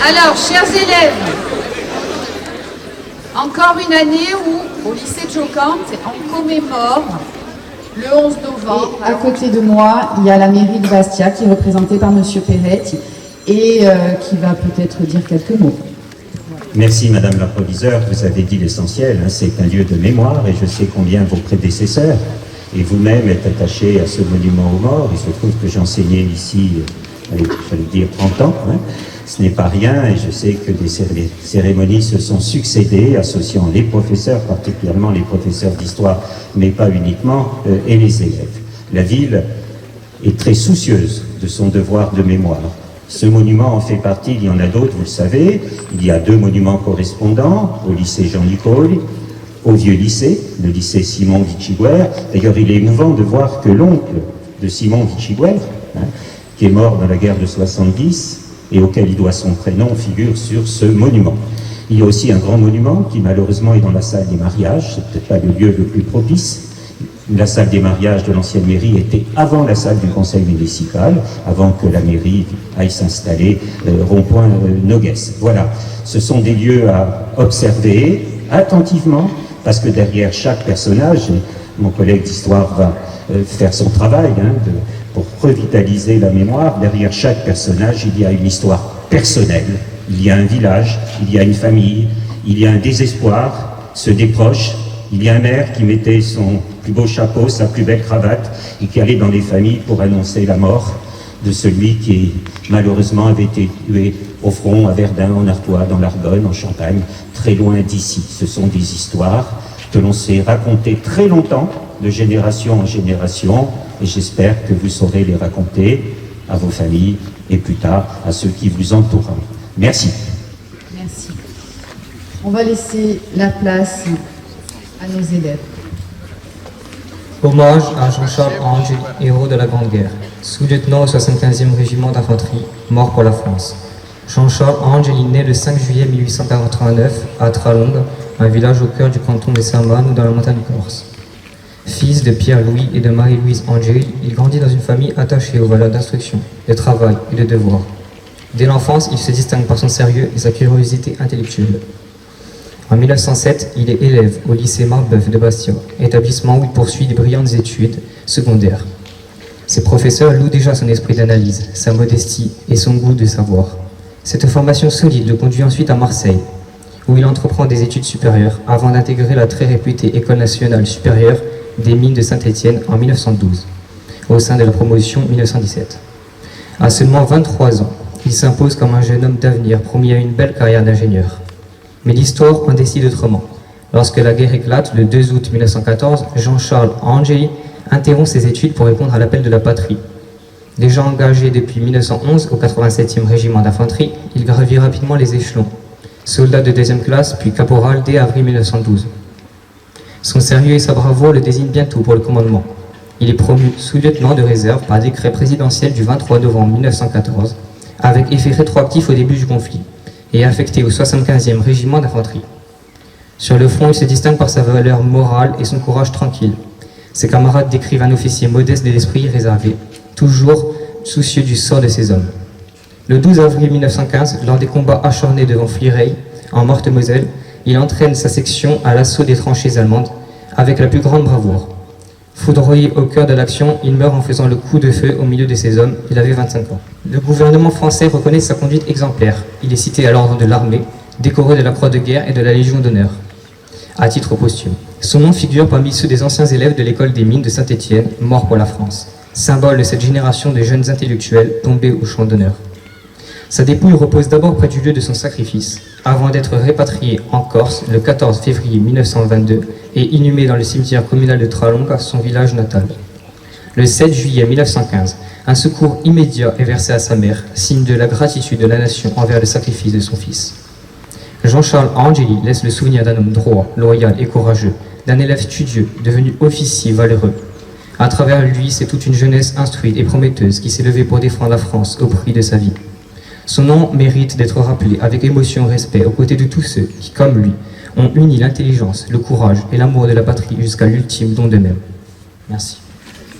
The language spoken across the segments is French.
Alors, chers élèves, encore une année où, au lycée de Jocante, on commémore le 11 novembre. Et à côté de moi, il y a la mairie de Bastia qui est représentée par Monsieur Perretti et qui va peut-être dire quelques mots. Merci Madame la proviseure, vous avez dit l'essentiel, hein, c'est un lieu de mémoire et je sais combien vos prédécesseurs et vous-même êtes attachés à ce monument aux morts. Il se trouve que j'enseignais ici, j'allais dire 30 ans, hein. Ce n'est pas rien et je sais que des cérémonies se sont succédées, associant les professeurs, particulièrement les professeurs d'histoire, mais pas uniquement, et les élèves. La ville est très soucieuse de son devoir de mémoire. Ce monument en fait partie, il y en a d'autres, vous le savez. Il y a 2 monuments correspondants, au lycée Jean-Nicole, au vieux lycée, le lycée Simon Vichiguer. D'ailleurs, il est émouvant de voir que l'oncle de Simon Vichiguer, hein, qui est mort dans la guerre de 70, et auquel il doit son prénom, figure sur ce monument. Il y a aussi un grand monument qui malheureusement est dans la salle des mariages, c'est peut-être pas le lieu le plus propice. La salle des mariages de l'ancienne mairie était avant la salle du conseil municipal, avant que la mairie aille s'installer rond-point Noguès. Voilà, ce sont des lieux à observer attentivement, parce que derrière chaque personnage, mon collègue d'histoire va faire son travail, hein, pour revitaliser la mémoire, derrière chaque personnage, il y a une histoire personnelle, il y a un village, il y a une famille, il y a un désespoir, ceux des proches, il y a un maire qui mettait son plus beau chapeau, sa plus belle cravate, et qui allait dans les familles pour annoncer la mort de celui qui, malheureusement, avait été tué au front, à Verdun, en Artois, dans l'Argonne, en Champagne, très loin d'ici. Ce sont des histoires que l'on s'est racontées très longtemps, de génération en génération, et j'espère que vous saurez les raconter à vos familles et plus tard à ceux qui vous entourent. Merci. Merci. On va laisser la place à nos élèves. Hommage à Jean-Charles Angeli, héros de la Grande Guerre, sous-lieutenant au 75e régiment d'infanterie, mort pour la France. Jean-Charles Angeli naît le 5 juillet 1889 à Tralongue, un village au cœur du canton de Saint-Mane dans la montagne corse. Fils de Pierre-Louis et de Marie-Louise Angeli, il grandit dans une famille attachée aux valeurs d'instruction, de travail et de devoir. Dès l'enfance, il se distingue par son sérieux et sa curiosité intellectuelle. En 1907, il est élève au lycée Marbeuf de Bastia, établissement où il poursuit de brillantes études secondaires. Ses professeurs louent déjà son esprit d'analyse, sa modestie et son goût de savoir. Cette formation solide le conduit ensuite à Marseille, où il entreprend des études supérieures avant d'intégrer la très réputée École nationale supérieure des mines de Saint-Étienne en 1912, au sein de la promotion 1917. À seulement 23 ans, il s'impose comme un jeune homme d'avenir promis à une belle carrière d'ingénieur. Mais l'histoire en décide autrement. Lorsque la guerre éclate, le 2 août 1914, Jean-Charles Angeli interrompt ses études pour répondre à l'appel de la patrie. Déjà engagé depuis 1911 au 87e régiment d'infanterie, il gravit rapidement les échelons. Soldat de 2e classe, puis caporal dès avril 1912. Son sérieux et sa bravoure le désignent bientôt pour le commandement. Il est promu sous-lieutenant de réserve par décret présidentiel du 23 novembre 1914, avec effet rétroactif au début du conflit, et affecté au 75e régiment d'infanterie. Sur le front, il se distingue par sa valeur morale et son courage tranquille. Ses camarades décrivent un officier modeste de l'esprit réservé, toujours soucieux du sort de ses hommes. Le 12 avril 1915, lors des combats acharnés devant Flireil, en Meurthe-et-Moselle, il entraîne sa section à l'assaut des tranchées allemandes avec la plus grande bravoure. Foudroyé au cœur de l'action, il meurt en faisant le coup de feu au milieu de ses hommes. Il avait 25 ans. Le gouvernement français reconnaît sa conduite exemplaire. Il est cité à l'ordre de l'armée, décoré de la Croix de guerre et de la Légion d'honneur, à titre posthume. Son nom figure parmi ceux des anciens élèves de l'école des mines de Saint-Étienne, morts pour la France, symbole de cette génération de jeunes intellectuels tombés au champ d'honneur. Sa dépouille repose d'abord près du lieu de son sacrifice, avant d'être répatrié en Corse le 14 février 1922 et inhumé dans le cimetière communal de Tralongue, son village natal. Le 7 juillet 1915, un secours immédiat est versé à sa mère, signe de la gratitude de la nation envers le sacrifice de son fils. Jean-Charles Angeli laisse le souvenir d'un homme droit, loyal et courageux, d'un élève studieux, devenu officier valeureux. À travers lui, c'est toute une jeunesse instruite et prometteuse qui s'est levée pour défendre la France au prix de sa vie. Son nom mérite d'être rappelé avec émotion et respect aux côtés de tous ceux qui, comme lui, ont uni l'intelligence, le courage et l'amour de la patrie jusqu'à l'ultime don d'eux-mêmes. Merci.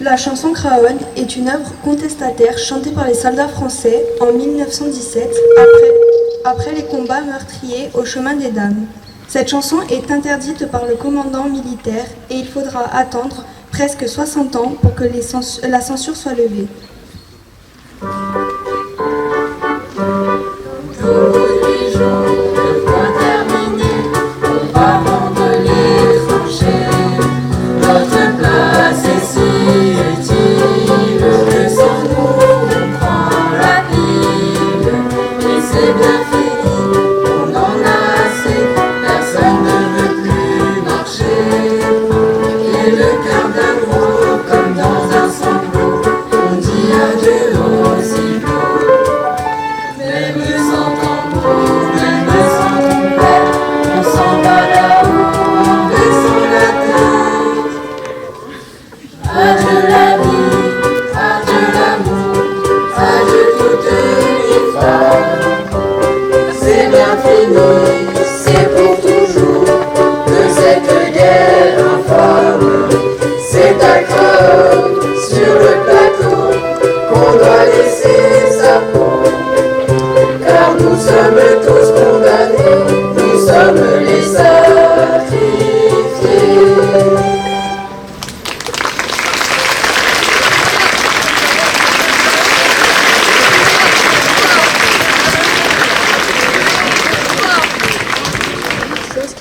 La chanson Craonne est une œuvre contestataire chantée par les soldats français en 1917 après les combats meurtriers au chemin des Dames. Cette chanson est interdite par le commandant militaire et il faudra attendre presque 60 ans pour que la censure soit levée.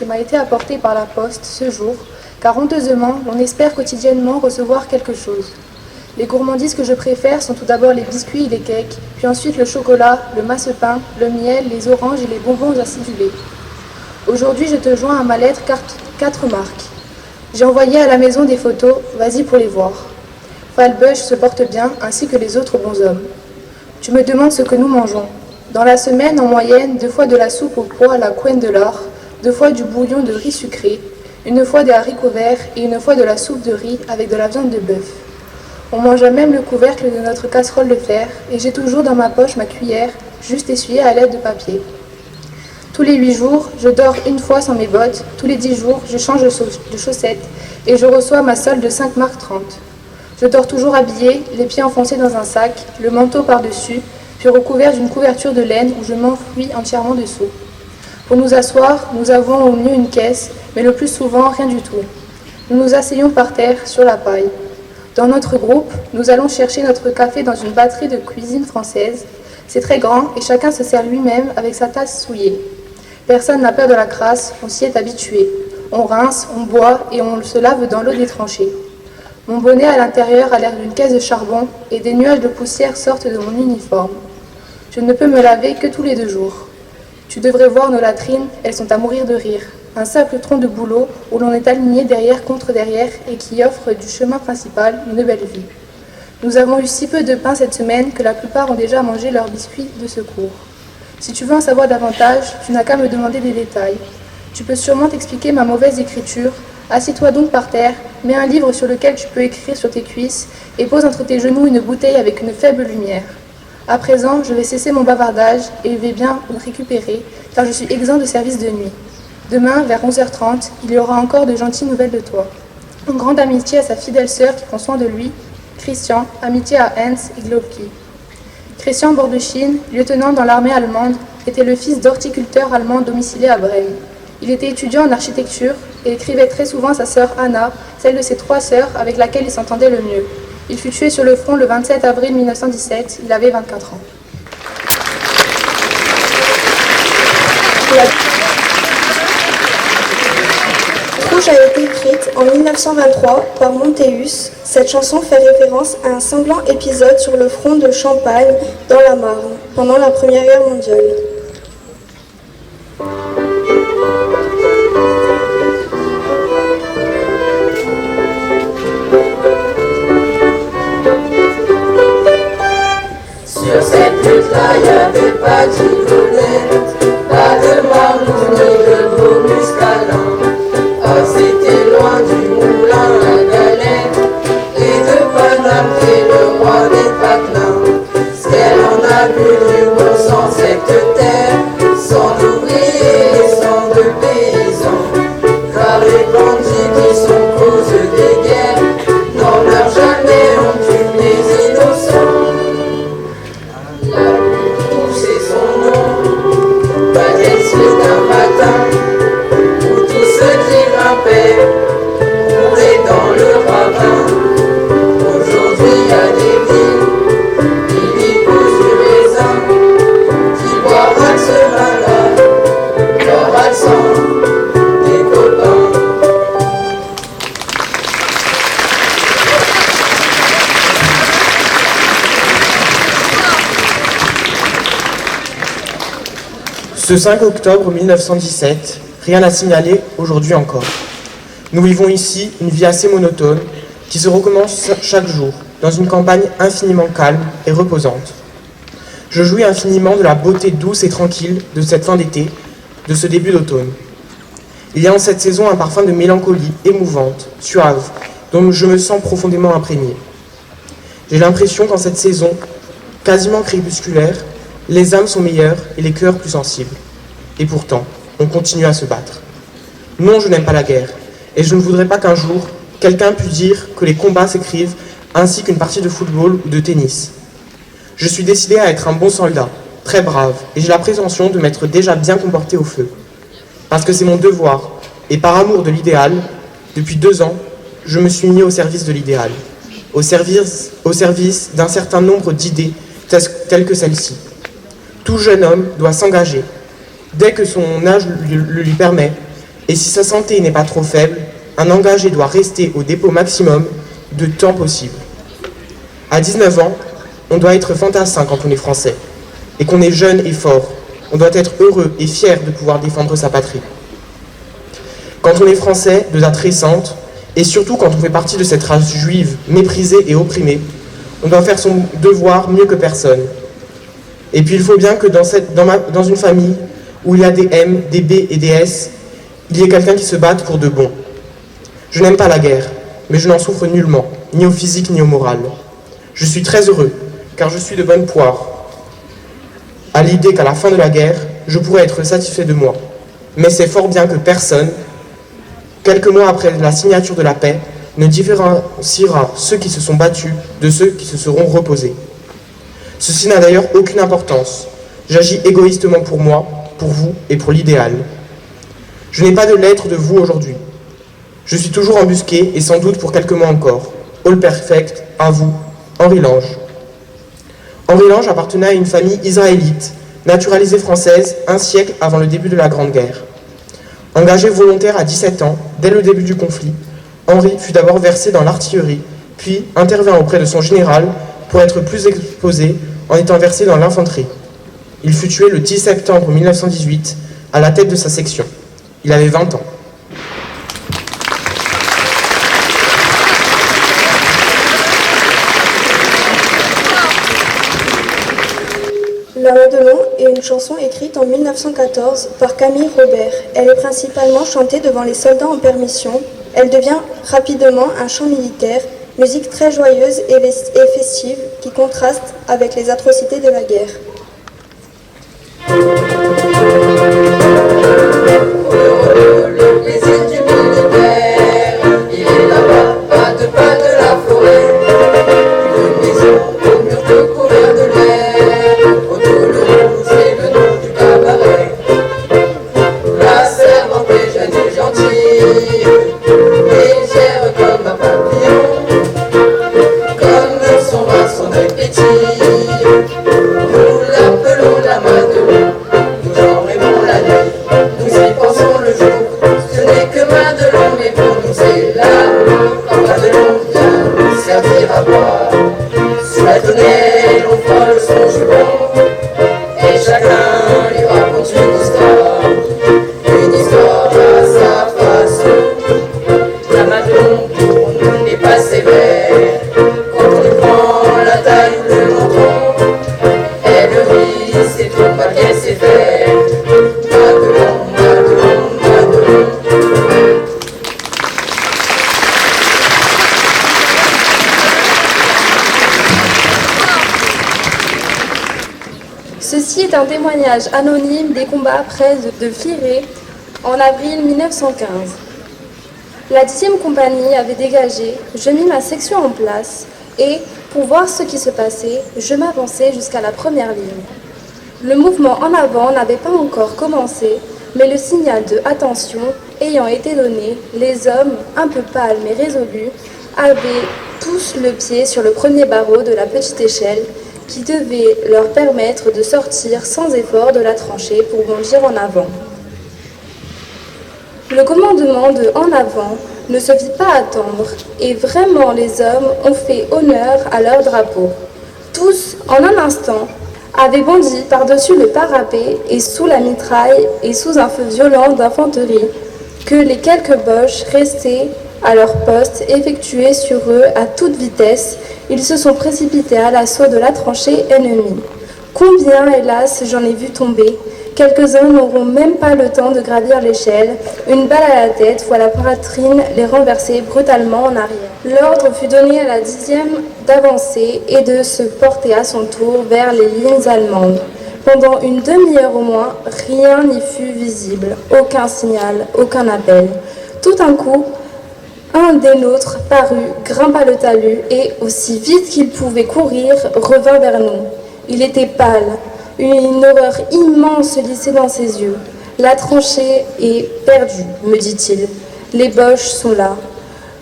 M'a été apporté par la poste ce jour, car honteusement, l'on espère quotidiennement recevoir quelque chose. Les gourmandises que je préfère sont tout d'abord les biscuits et les cakes, puis ensuite le chocolat, le marzipan, le miel, les oranges et les bonbons acidulés. Aujourd'hui, je te joins à ma lettre 4 marques. J'ai envoyé à la maison des photos, vas-y pour les voir. Falbush se porte bien, ainsi que les autres bonshommes. Tu me demandes ce que nous mangeons. Dans la semaine, en moyenne, 2 fois de la soupe au pois à la couenne de l'or, 2 fois du bouillon de riz sucré, 1 fois des haricots verts et 1 fois de la soupe de riz avec de la viande de bœuf. On mange même le couvercle de notre casserole de fer et j'ai toujours dans ma poche ma cuillère, juste essuyée à l'aide de papier. Tous les 8 jours, je dors 1 fois sans mes bottes, tous les 10 jours, je change de chaussettes et je reçois ma solde de 5 marques 30. Je dors toujours habillée, les pieds enfoncés dans un sac, le manteau par-dessus, puis recouvert d'une couverture de laine où je m'enfuis entièrement dessous. Pour nous asseoir, nous avons au mieux une caisse, mais le plus souvent rien du tout. Nous nous asseyons par terre, sur la paille. Dans notre groupe, nous allons chercher notre café dans une batterie de cuisine française. C'est très grand et chacun se sert lui-même avec sa tasse souillée. Personne n'a peur de la crasse, on s'y est habitué. On rince, on boit et on se lave dans l'eau des tranchées. Mon bonnet à l'intérieur a l'air d'une caisse de charbon et des nuages de poussière sortent de mon uniforme. Je ne peux me laver que tous les 2 jours. Tu devrais voir nos latrines, elles sont à mourir de rire. Un simple tronc de bouleau où l'on est aligné derrière contre derrière et qui offre du chemin principal une belle vue. Nous avons eu si peu de pain cette semaine que la plupart ont déjà mangé leurs biscuits de secours. Si tu veux en savoir davantage, tu n'as qu'à me demander des détails. Tu peux sûrement t'expliquer ma mauvaise écriture. Assieds-toi donc par terre, mets un livre sur lequel tu peux écrire sur tes cuisses et pose entre tes genoux une bouteille avec une faible lumière. À présent, je vais cesser mon bavardage et vais bien me récupérer, car je suis exempt de service de nuit. Demain, vers 11h30, il y aura encore de gentilles nouvelles de toi. Une grande amitié à sa fidèle sœur qui prend soin de lui, Christian, amitié à Hans et Globki. Christian Bordechine, lieutenant dans l'armée allemande, était le fils d'horticulteurs allemands domiciliés à Brême. Il était étudiant en architecture et écrivait très souvent à sa sœur Anna, celle de ses 3 sœurs avec laquelle il s'entendait le mieux. Il fut tué sur le front le 27 avril 1917, il avait 24 ans. La Trouche a été écrite en 1923 par Montéus. Cette chanson fait référence à un sanglant épisode sur le front de Champagne, dans la Marne, pendant la Première Guerre mondiale. Sur cette route-là, il n'y avait pas de gigolette, pas de marron ni de beau muscadin. Ah, c'était loin du moulin à galette et de Paname qui est le roi des patelins. Ce qu'elle en a vu du bon sang cette terre, sans d'ouvriers et sans de paysans. Car les bandits qui sont cause des guerres n'en meurent jamais. Ce 5 octobre 1917, rien à signaler aujourd'hui encore. Nous vivons ici une vie assez monotone qui se recommence chaque jour dans une campagne infiniment calme et reposante. Je jouis infiniment de la beauté douce et tranquille de cette fin d'été, de ce début d'automne. Il y a en cette saison un parfum de mélancolie émouvante, suave, dont je me sens profondément imprégné. J'ai l'impression qu'en cette saison, quasiment crépusculaire, les âmes sont meilleures et les cœurs plus sensibles. Et pourtant, on continue à se battre. Non, je n'aime pas la guerre, et je ne voudrais pas qu'un jour, quelqu'un puisse dire que les combats s'écrivent ainsi qu'une partie de football ou de tennis. Je suis décidé à être un bon soldat, très brave, et j'ai la prétention de m'être déjà bien comporté au feu. Parce que c'est mon devoir, et par amour de l'idéal, depuis 2 ans, je me suis mis au service de l'idéal, au service d'un certain nombre d'idées telles que celle-ci. Tout jeune homme doit s'engager, dès que son âge le lui permet, et si sa santé n'est pas trop faible, un engagé doit rester au dépôt maximum de temps possible. À 19 ans, on doit être fantassin quand on est français, et qu'on est jeune et fort. On doit être heureux et fier de pouvoir défendre sa patrie. Quand on est français, de date récente, et surtout quand on fait partie de cette race juive méprisée et opprimée, on doit faire son devoir mieux que personne. Et puis il faut bien que dans une famille où il y a des M, des B et des S, il y ait quelqu'un qui se batte pour de bon. Je n'aime pas la guerre, mais je n'en souffre nullement, ni au physique ni au moral. Je suis très heureux, car je suis de bonne poire, à l'idée qu'à la fin de la guerre, je pourrais être satisfait de moi. Mais c'est fort bien que personne, quelques mois après la signature de la paix, ne différenciera ceux qui se sont battus de ceux qui se seront reposés. Ceci n'a d'ailleurs aucune importance. J'agis égoïstement pour moi, pour vous et pour l'idéal. Je n'ai pas de lettre de vous aujourd'hui. Je suis toujours embusqué et sans doute pour quelques mois encore. All perfect, à vous, Henri Lange. Henri Lange appartenait à une famille israélite, naturalisée française un siècle avant le début de la Grande Guerre. Engagé volontaire à 17 ans, dès le début du conflit, Henri fut d'abord versé dans l'artillerie, puis intervint auprès de son général pour être plus exposé en étant versé dans l'infanterie. Il fut tué le 10 septembre 1918 à la tête de sa section. Il avait 20 ans. La Madelon est une chanson écrite en 1914 par Camille Robert. Elle est principalement chantée devant les soldats en permission. Elle devient rapidement un chant militaire, musique très joyeuse et festive qui contraste avec les atrocités de la guerre. Le plaisir du militaire, il est là-bas, pas de la forêt. Une maison au mur de couvert de l'air, autour le rouge c'est le nom du cabaret. La servante est jeune et gentille, légère comme un papillon, comme son bras, son œil pétille. Nous l'appelons la Madelon, nous en rêvons la nuit, nous y pensons le jour. Ce n'est que Madelon, mais pour nous c'est l'amour. Quand Madelon vient nous servir à boire, sous la tonnelle on frôle son jupon, et chacun lui raconte une histoire à sa façon. La Madelon pour nous n'est pas sévère, quand on lui prend la taille ou le menton, elle rit, c'est tout pas qu'elle sait faire. Madelon, Madelon, Madelon. Ceci est un témoignage anonyme des combats près de Firé en avril 1915. La 10e compagnie avait dégagé, je mis ma section en place et, pour voir ce qui se passait, je m'avançais jusqu'à la première ligne. Le mouvement en avant n'avait pas encore commencé, mais le signal de « attention » ayant été donné, les hommes, un peu pâles mais résolus, avaient tous le pied sur le premier barreau de la petite échelle qui devait leur permettre de sortir sans effort de la tranchée pour bondir en avant. Le commandement de « en avant » ne se fit pas attendre et vraiment les hommes ont fait honneur à leur drapeau. Tous, en un instant, avait bondi par-dessus le parapet et sous la mitraille et sous un feu violent d'infanterie que les quelques Boches restés à leur poste effectuaient sur eux à toute vitesse. Ils se sont précipités à l'assaut de la tranchée ennemie. Combien, hélas, j'en ai vu tomber. Quelques-uns n'auront même pas le temps de gravir l'échelle. Une balle à la tête ou à la poitrine les renverser brutalement en arrière. L'ordre fut donné à la 10e d'avancer et de se porter à son tour vers les lignes allemandes. Pendant une demi-heure au moins, rien n'y fut visible. Aucun signal, aucun appel. Tout d'un coup, un des nôtres parut, grimpa le talus et, aussi vite qu'il pouvait courir, revint vers nous. Il était pâle. Une horreur immense glissait dans ses yeux. La tranchée est perdue, me dit-il. Les Boches sont là.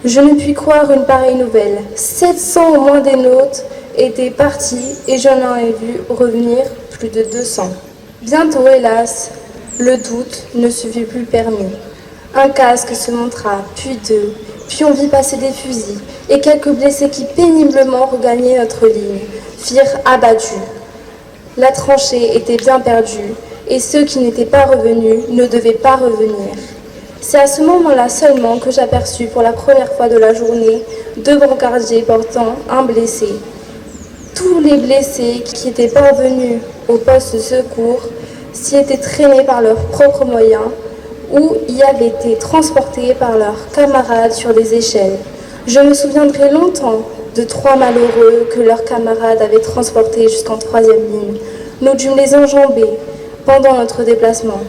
Je ne puis croire une pareille nouvelle. 700 au moins des nôtres étaient partis et je n'en ai vu revenir plus de 200. Bientôt, hélas, le doute ne se fut plus permis. Un casque se montra, puis deux, puis on vit passer des fusils, et quelques blessés qui péniblement regagnaient notre ligne firent abattus. La tranchée était bien perdue, et ceux qui n'étaient pas revenus ne devaient pas revenir. C'est à ce moment-là seulement que j'aperçus pour la première fois de la journée 2 brancardiers portant un blessé. Tous les blessés qui étaient parvenus au poste de secours s'y étaient traînés par leurs propres moyens ou y avaient été transportés par leurs camarades sur des échelles. Je me souviendrai longtemps de 3 malheureux que leurs camarades avaient transportés jusqu'en 3e ligne. Nous dûmes les enjamber pendant notre déplacement.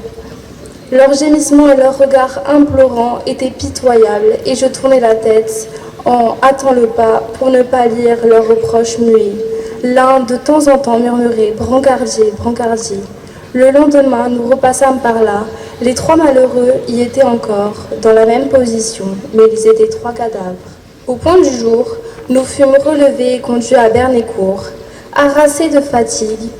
Leurs gémissements et leurs regards implorants étaient pitoyables et je tournais la tête en hâtant le pas pour ne pas lire leurs reproches muets. L'un de temps en temps murmurait « Brancardier, brancardier ». Le lendemain, nous repassâmes par là. Les 3 malheureux y étaient encore, dans la même position, mais ils étaient 3 cadavres. Au point du jour, nous fûmes relevés et conduits à Bernécourt. Harassé de fatigue,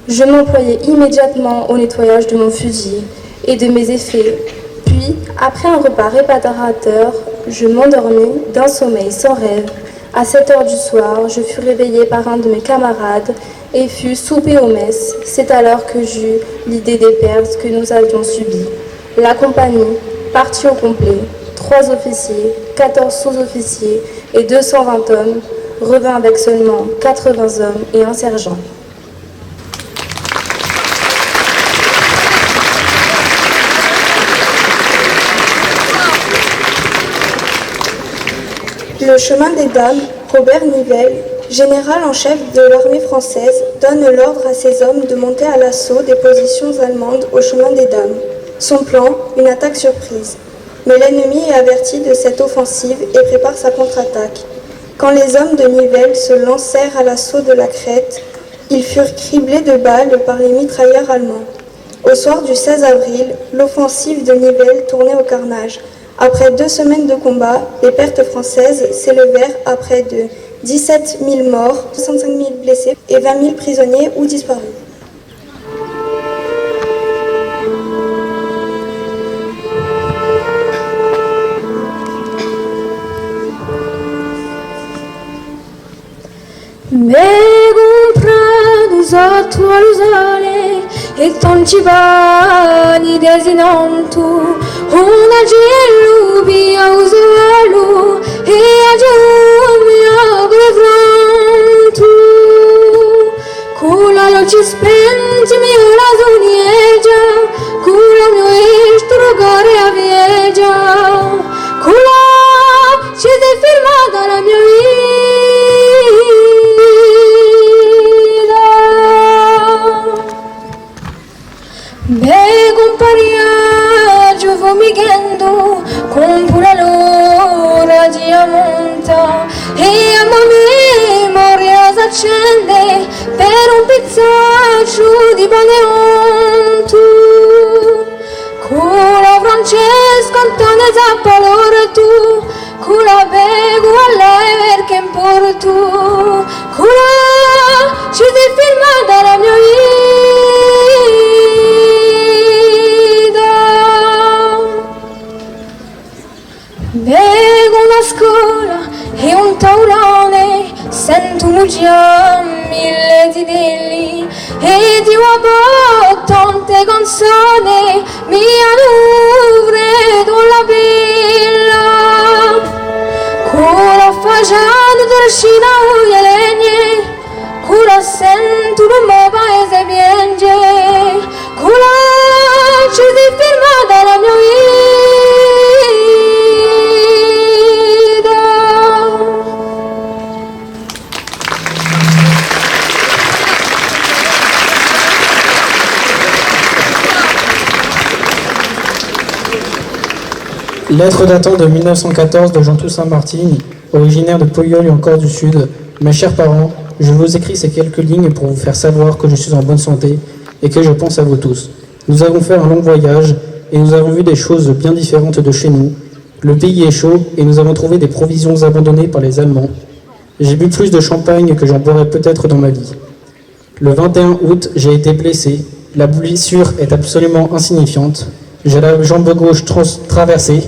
je m'employai immédiatement au nettoyage de mon fusil et de mes effets. Puis, après un repas réparateur, je m'endormis d'un sommeil sans rêve. À 7 heures du soir, je fus réveillé par un de mes camarades et fus soupé aux messes. C'est alors que j'eus l'idée des pertes que nous avions subies. La compagnie partit au complet. 3 officiers, 14 sous-officiers et 220 hommes revint avec seulement 80 hommes et un sergent. Le chemin des dames, Robert Nivelle, général en chef de l'armée française, donne l'ordre à ses hommes de monter à l'assaut des positions allemandes au chemin des dames. Son plan, une attaque surprise. Mais l'ennemi est averti de cette offensive et prépare sa contre-attaque. Quand les hommes de Nivelle se lancèrent à l'assaut de la crête, ils furent criblés de balles par les mitrailleurs allemands. Au soir du 16 avril, l'offensive de Nivelle tournait au carnage. Après 2 semaines de combat, les pertes françaises s'élevèrent à près de 17 000 morts, 65 000 blessés et 20 000 prisonniers ou disparus. Sotto all'usole e tonci vani desinantu una gellubi a usualu e a giumi a grefrantu Kula lo ci spenti mi la zuniegia Kula mio istrugare a viegia Kula ci sei firmata la mia vita Compagnia fumigando con pura l'ora di ammonta e a memoria s'accende per un pezzaccio di pane onto Cura Francesco Antonio Zappalore tu Cura bego alla perché in porto Cura ci sei firmata la mia vita Vengo una scuola e un taurone, sento già 1000 tidelli e uovo tante canzoni mi hanno freddo la villa cura facendo trascina le legne cura sento il mio paese piange cura ci si ferma dalla mia vita. Lettre datant de 1914 de Jean Toussaint Martine, originaire de Pouilleul en Corse du Sud. Mes chers parents, je vous écris ces quelques lignes pour vous faire savoir que je suis en bonne santé et que je pense à vous tous. Nous avons fait un long voyage et nous avons vu des choses bien différentes de chez nous. Le pays est chaud et nous avons trouvé des provisions abandonnées par les Allemands. J'ai bu plus de champagne que j'en boirais peut-être dans ma vie. Le 21 août, j'ai été blessé. La blessure est absolument insignifiante. J'ai la jambe gauche traversée,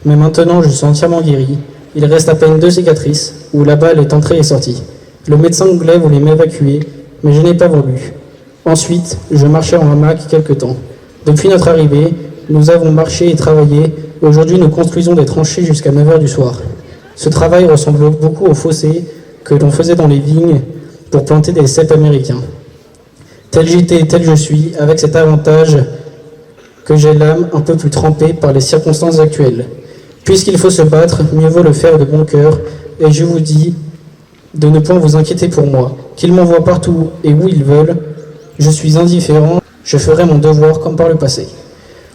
mais maintenant je suis entièrement guéri. Il reste à peine 2 cicatrices, où la balle est entrée et sortie. Le médecin anglais voulait m'évacuer, mais je n'ai pas voulu. Ensuite, je marchais en hamac quelque temps. Depuis notre arrivée, nous avons marché et travaillé. Aujourd'hui, nous construisons des tranchées jusqu'à 9h du soir. Ce travail ressemble beaucoup au fossé que l'on faisait dans les vignes pour planter des cèpes américains. Tel j'étais, tel je suis, avec cet avantage que j'ai l'âme un peu plus trempée par les circonstances actuelles. Puisqu'il faut se battre, mieux vaut le faire de bon cœur, et je vous dis de ne point vous inquiéter pour moi, qu'ils m'envoient partout et où ils veulent. Je suis indifférent, je ferai mon devoir comme par le passé.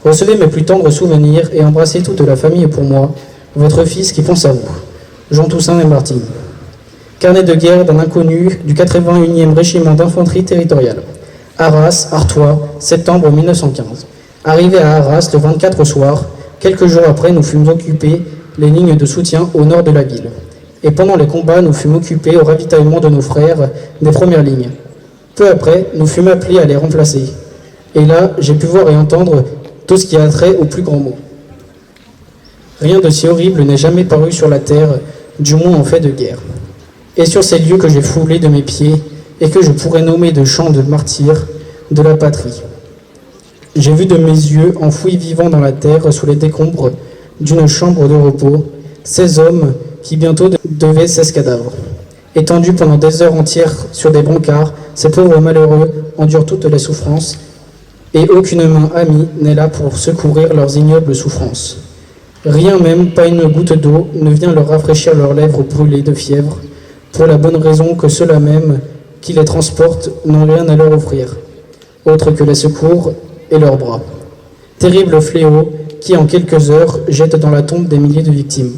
Recevez mes plus tendres souvenirs et embrassez toute la famille pour moi, votre fils qui pense à vous. Jean Toussaint et Martine. Carnet de guerre d'un inconnu du 81e régiment d'infanterie territoriale. Arras, Artois, septembre 1915. Arrivé à Arras le 24 au soir, quelques jours après, nous fûmes occupés les lignes de soutien au nord de la ville. Et pendant les combats, nous fûmes occupés au ravitaillement de nos frères des premières lignes. Peu après, nous fûmes appelés à les remplacer. Et là, j'ai pu voir et entendre tout ce qui a trait aux plus grands mots. Rien de si horrible n'est jamais paru sur la terre, du moins en fait de guerre. Et sur ces lieux que j'ai foulés de mes pieds, et que je pourrais nommer de champs de martyrs de la patrie. J'ai vu de mes yeux, enfouis vivants dans la terre, sous les décombres d'une chambre de repos, ces hommes qui bientôt devaient 16 cadavres. Étendus pendant des heures entières sur des brancards, ces pauvres malheureux endurent toutes les souffrances, et aucune main amie n'est là pour secourir leurs ignobles souffrances. Rien même, pas une goutte d'eau, ne vient leur rafraîchir leurs lèvres brûlées de fièvre, pour la bonne raison que ceux-là même qui les transportent n'ont rien à leur offrir, autre que les secours et leurs bras. Terrible fléau qui, en quelques heures, jette dans la tombe des milliers de victimes.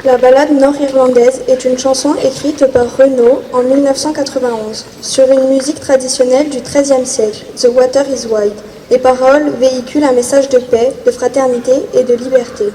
La ballade nord-irlandaise est une chanson écrite par Renaud en 1991 sur une musique traditionnelle du XIIIe siècle, The Water is Wide. Les paroles véhiculent un message de paix, de fraternité et de liberté.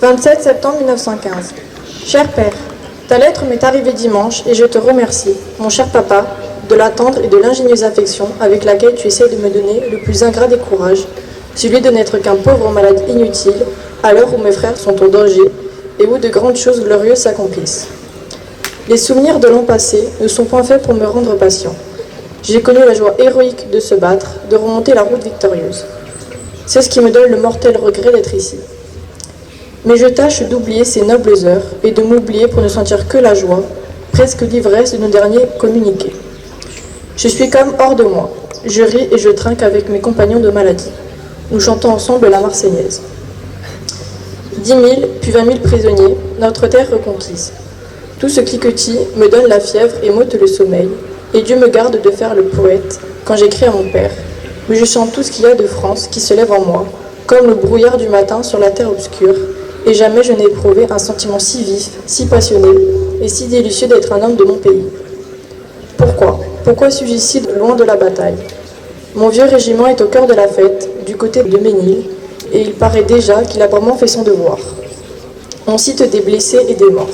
27 septembre 1915. Cher père, ta lettre m'est arrivée dimanche et je te remercie, mon cher papa, de la tendre et de l'ingénieuse affection avec laquelle tu essaies de me donner le plus ingrat des courages, celui de n'être qu'un pauvre malade inutile, à l'heure où mes frères sont en danger et où de grandes choses glorieuses s'accomplissent. Les souvenirs de l'an passé ne sont point faits pour me rendre patient. J'ai connu la joie héroïque de se battre, de remonter la route victorieuse. C'est ce qui me donne le mortel regret d'être ici. Mais je tâche d'oublier ces nobles heures et de m'oublier pour ne sentir que la joie, presque l'ivresse de nos derniers communiqués. Je suis comme hors de moi. Je ris et je trinque avec mes compagnons de maladie. Nous chantons ensemble la Marseillaise. 10 000, puis 20 000 prisonniers, notre terre reconquise. Tout ce cliquetis me donne la fièvre et m'ôte le sommeil, et Dieu me garde de faire le poète quand j'écris à mon père. Mais je chante tout ce qu'il y a de France qui se lève en moi, comme le brouillard du matin sur la terre obscure, et jamais je n'ai éprouvé un sentiment si vif, si passionné, et si délicieux d'être un homme de mon pays. Pourquoi ? Pourquoi suis-je ici loin de la bataille ? Mon vieux régiment est au cœur de la fête, du côté de Ménil, et il paraît déjà qu'il a vraiment fait son devoir. On cite des blessés et des morts.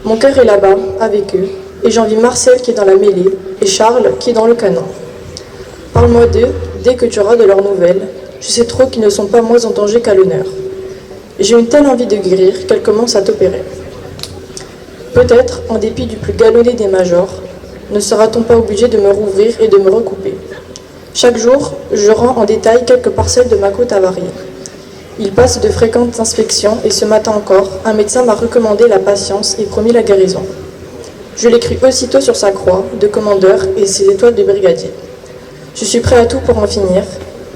Mon cœur est là-bas, avec eux, et j'envie Marcel qui est dans la mêlée, et Charles qui est dans le canon. Parle-moi d'eux, dès que tu auras de leurs nouvelles. Je sais trop qu'ils ne sont pas moins en danger qu'à l'honneur. J'ai une telle envie de guérir qu'elle commence à t'opérer. Peut-être, en dépit du plus galonné des majors, ne sera-t-on pas obligé de me rouvrir et de me recouper. Chaque jour, je rends en détail quelques parcelles de ma côte avariée. Il passe de fréquentes inspections et ce matin encore, un médecin m'a recommandé la patience et promis la guérison. Je l'écris aussitôt sur sa croix de commandeur et ses étoiles de brigadier. Je suis prêt à tout pour en finir,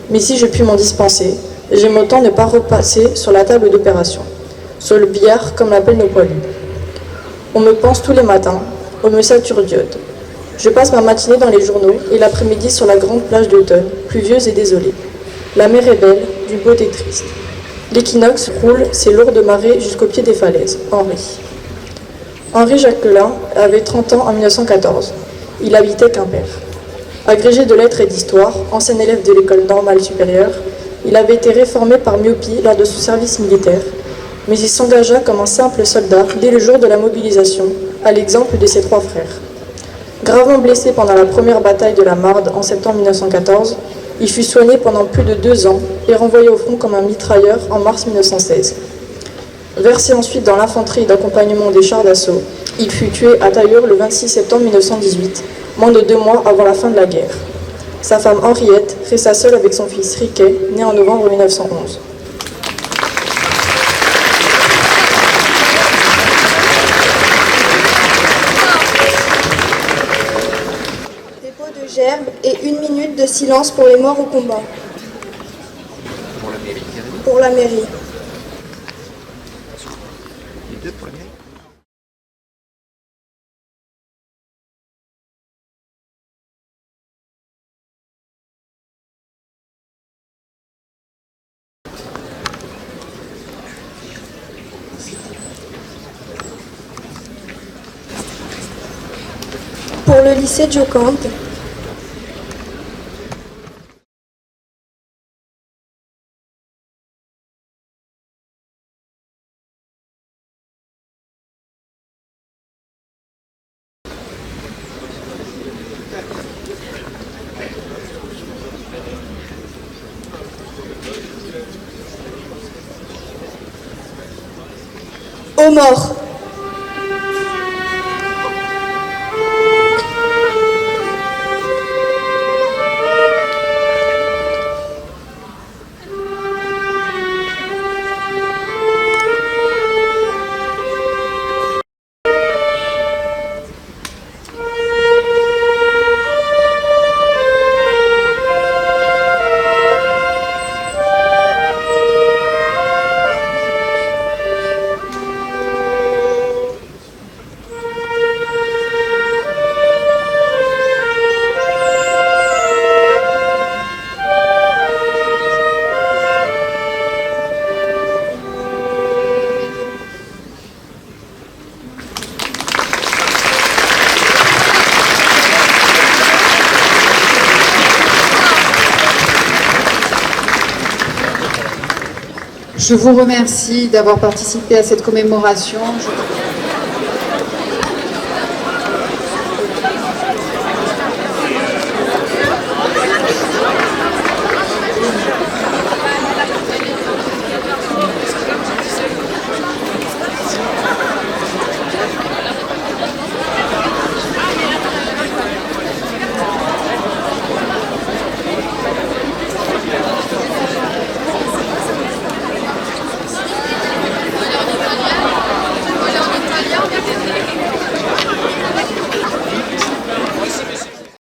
mais si je puis m'en dispenser, j'aime autant ne pas repasser sur la table d'opération, sur le billard comme l'appellent nos poilus. On me pense tous les matins, on me sature d'iode. Je passe ma matinée dans les journaux et l'après-midi sur la grande plage d'automne, pluvieuse et désolée. La mer est belle, d'une beauté triste. L'équinoxe roule ses lourdes marées jusqu'au pied des falaises. Henri Jacquelin avait 30 ans en 1914. Il habitait Quimper. Agrégé de lettres et d'histoire, ancien élève de l'école normale supérieure, il avait été réformé par myopie lors de son service militaire, mais il s'engagea comme un simple soldat dès le jour de la mobilisation, à l'exemple de ses 3 frères. Gravement blessé pendant la première bataille de la Marne en septembre 1914, il fut soigné pendant plus de 2 ans et renvoyé au front comme un mitrailleur en mars 1916. Versé ensuite dans l'infanterie d'accompagnement des chars d'assaut, il fut tué à Tailleur le 26 septembre 1918, moins de 2 mois avant la fin de la guerre. Sa femme Henriette resta seule avec son fils Riquet, né en novembre 1911. Dépôt de gerbes et 1 minute de silence pour les morts au combat. Pour la mairie. Les 2 premiers. Pour le lycée Joconde. Aux morts. Je vous remercie d'avoir participé à cette commémoration.